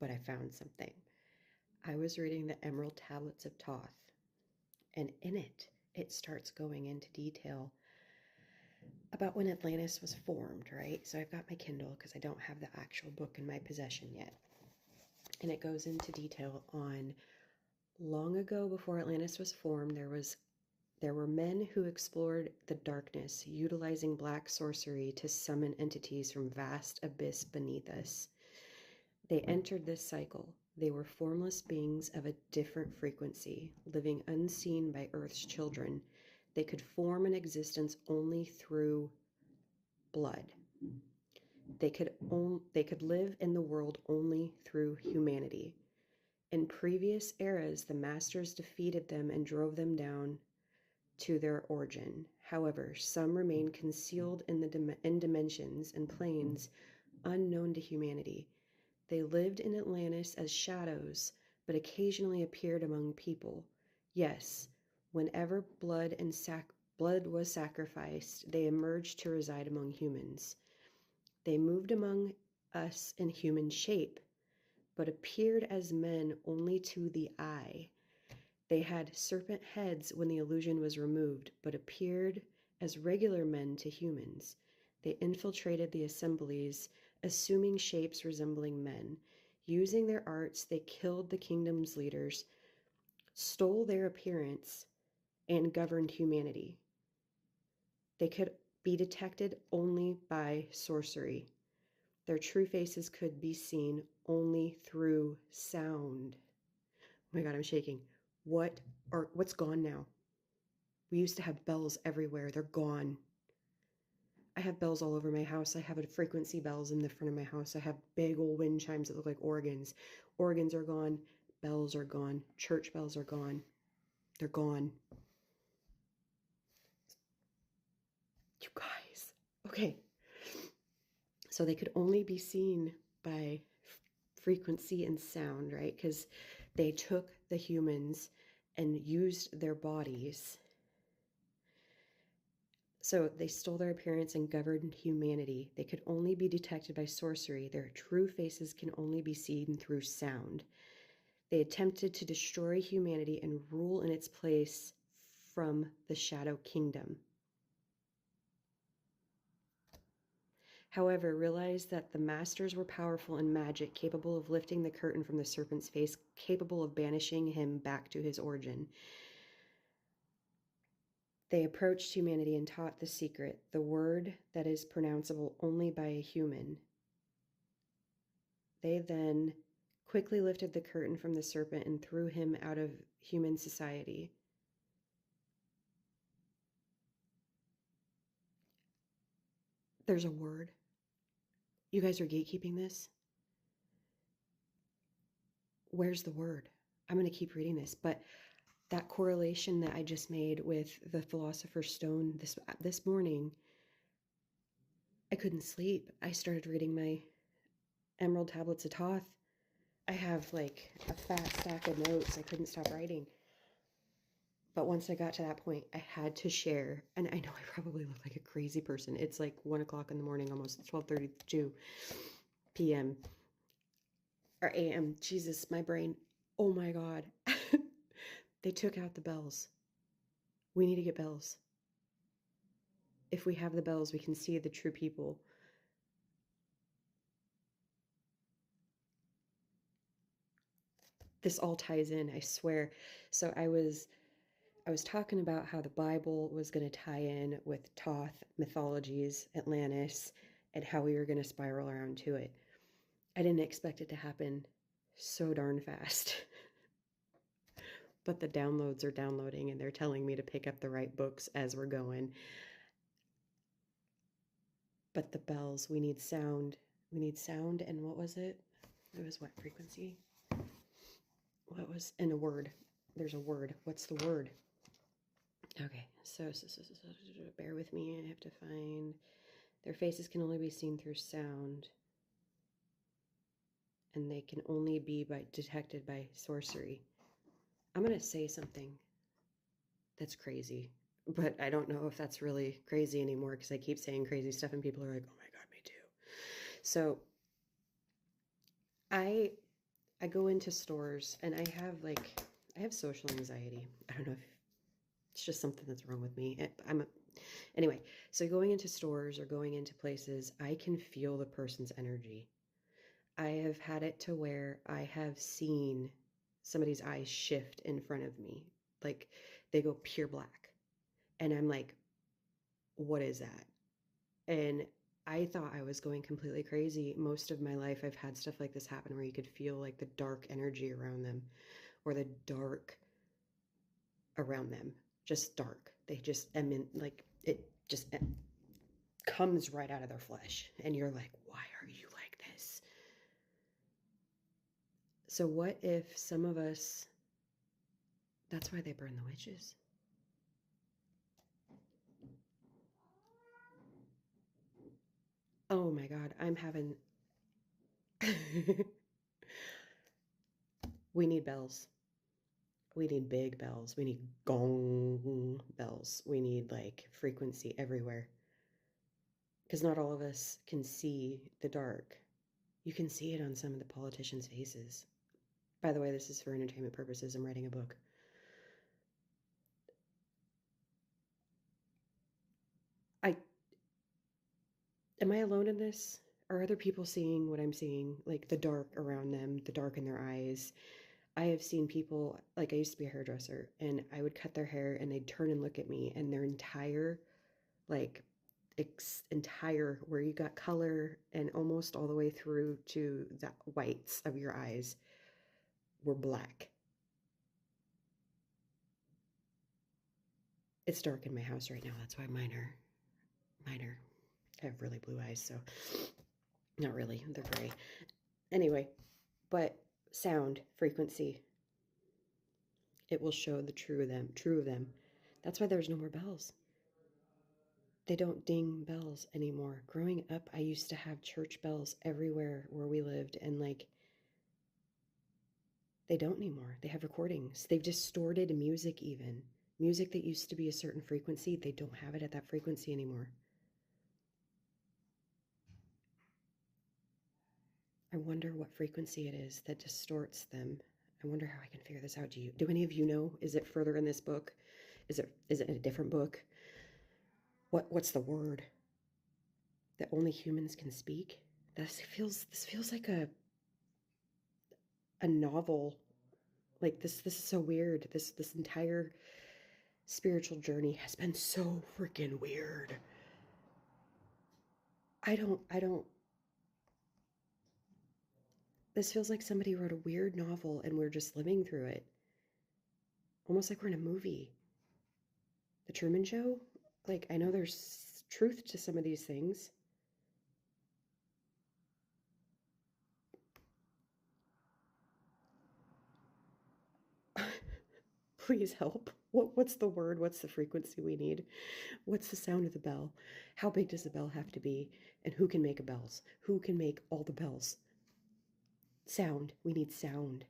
but I found something. I was reading the Emerald Tablets of Toth, and in it starts going into detail about when Atlantis was formed, right? So I've got my Kindle because I don't have the actual book in my possession yet. And it goes into detail on long ago before Atlantis was formed, there were men who explored the darkness, utilizing black sorcery to summon entities from vast abyss beneath us. They entered this cycle. They were formless beings of a different frequency, living unseen by Earth's children. They could form an existence only through blood. They could live in the world only through humanity. In previous eras, the masters defeated them and drove them down to their origin. However, some remain concealed in dimensions and planes unknown to humanity. They lived in Atlantis as shadows, but occasionally appeared among people. Yes, whenever blood was sacrificed, they emerged to reside among humans. They moved among us in human shape, but appeared as men only to the eye. They had serpent heads when the illusion was removed, but appeared as regular men to humans. They infiltrated the assemblies, assuming shapes resembling men. Using their arts, they killed the kingdom's leaders, stole their appearance, and governed humanity. They could be detected only by sorcery. Their true faces could be seen only through sound. Oh my God, I'm shaking. What's gone now? We used to have bells everywhere. They're gone. I have bells all over my house. I have a frequency bells in the front of my house. I have big old wind chimes that look like organs. Organs are gone. Bells are gone. Church bells are gone. They're gone. You guys. Okay. So they could only be seen by frequency and sound, right? Because they took the humans and used their bodies. So they stole their appearance and governed humanity. They could only be detected by sorcery. Their true faces can only be seen through sound. They attempted to destroy humanity and rule in its place from the Shadow Kingdom. However, realized that the masters were powerful in magic, capable of lifting the curtain from the serpent's face, capable of banishing him back to his origin. They approached humanity and taught the secret, the word that is pronounceable only by a human. They then quickly lifted the curtain from the serpent and threw him out of human society. There's a word. You guys are gatekeeping this? Where's the word? I'm going to keep reading this, but that correlation that I just made with the Philosopher's Stone this morning, I couldn't sleep. I started reading my Emerald Tablets of Toth. I have like a fat stack of notes. I couldn't stop writing. But once I got to that point, I had to share. And I know I probably look like a crazy person. It's like 1 o'clock in the morning, almost 12:32 p.m. or a.m. Jesus, my brain. Oh my God. They took out the bells. We need to get bells. If we have the bells, we can see the true people. This all ties in, I swear. So I was talking about how the Bible was going to tie in with Toth mythologies, Atlantis, and how we were going to spiral around to it. I didn't expect it to happen so darn fast. But the downloads are downloading and they're telling me to pick up the right books as we're going. But the bells, we need sound. We need sound, and what was it? It was what frequency? What was in a word? There's a word. What's the word? Okay, so bear with me. I have to find. Their faces can only be seen through sound, and they can only be detected by sorcery. I'm going to say something that's crazy, but I don't know if that's really crazy anymore because I keep saying crazy stuff and people are like, oh my God, me too. So I I go into stores and I have social anxiety. I don't know if it's just something that's wrong with me. Anyway, so going into stores or going into places, I can feel the person's energy. I have had it to where I have seen somebody's eyes shift in front of me. Like they go pure black. And I'm like, what is that? And I thought I was going completely crazy. Most of my life, I've had stuff like this happen where you could feel like the dark energy around them or the dark around them. Just dark. They just, I mean, like it just comes right out of their flesh. And you're like, why are you like this? So, what if some of us, that's why they burn the witches? Oh my God, I'm having. We need bells. We need big bells. We need gong bells. We need like frequency everywhere. Because not all of us can see the dark. You can see it on some of the politicians' faces. By the way, this is for entertainment purposes. I'm writing a book. I am I alone in this? Are other people seeing what I'm seeing? Like the dark around them, the dark in their eyes. I have seen people, like I used to be a hairdresser, and I would cut their hair and they'd turn and look at me, and their entire, like, entire, where you got color and almost all the way through to the whites of your eyes were black. It's dark in my house right now. That's why mine are, I have really blue eyes, so not really, they're gray. Anyway, but sound, frequency, it will show the true of them. That's why there's no more bells. They don't ding bells anymore. Growing up, I used to have church bells everywhere where we lived, and like they don't anymore. They have recordings. They've distorted music, even music that used to be a certain frequency, they don't have it at that frequency anymore. I wonder what frequency it is that distorts them. I wonder how I can figure this out. Do any of you know? Is it further in this book? Is it in a different book? What's the word that only humans can speak? This feels like a novel. Like this is so weird. This entire spiritual journey has been so freaking weird. I don't This feels like somebody wrote a weird novel and we're just living through it. Almost like we're in a movie. The Truman Show? Like I know there's truth to some of these things. Please help. What's the word? What's the frequency we need? What's the sound of the bell? How big does the bell have to be? And who can make bells? Who can make all the bells? Sound. We need sound.